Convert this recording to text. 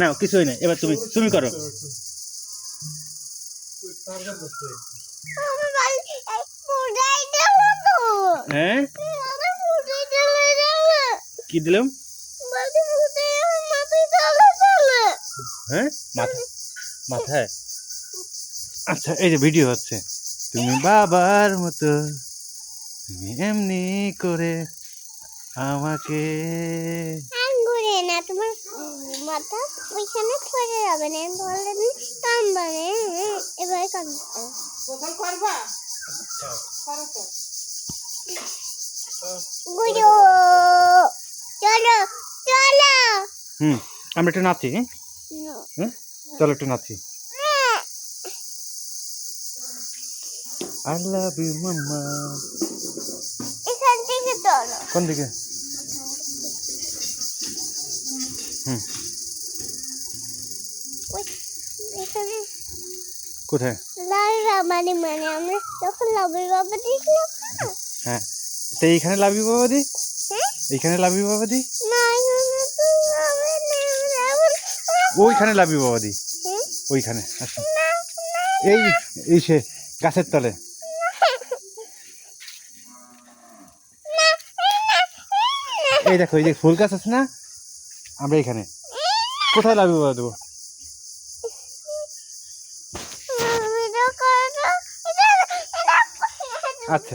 না কিছুই না, এবার তুমি করো। হ্যাঁ কি দিলাম? হ্যাঁ মাথায়। আচ্ছা এই যে ভিডিও হচ্ছে, তুমি বাবার মতো, তুমি এমনি করে আমাকে। না তোমার মাথা ওইখানে পড়ে যাবে না, বললেন কামবারে এবার কামবে গোসল করবা করো তো গুড়ো চলো চলো। আমরা একটু নাচি। হ্যাঁ চলো একটু নাচি। I love you মাম্মা। এখান থেকে চলো। কোন দিকে? এখানে কোথায়? মানে মানে আমরা যখন লাভের বাবা দিয়েছিলাম। হ্যাঁ তো এইখানে লাভি বাবা দি, এইখানে লাভি বাবা দি, না ওইখানে লাভি বাবা দি, ওইখানে। আচ্ছা এই এই সে গাছের তলে। এই দেখো এই যে ফুল গাছ আছে না, আমরা এখানে। কোথায় লাভি বাবা দেবো? আচ্ছা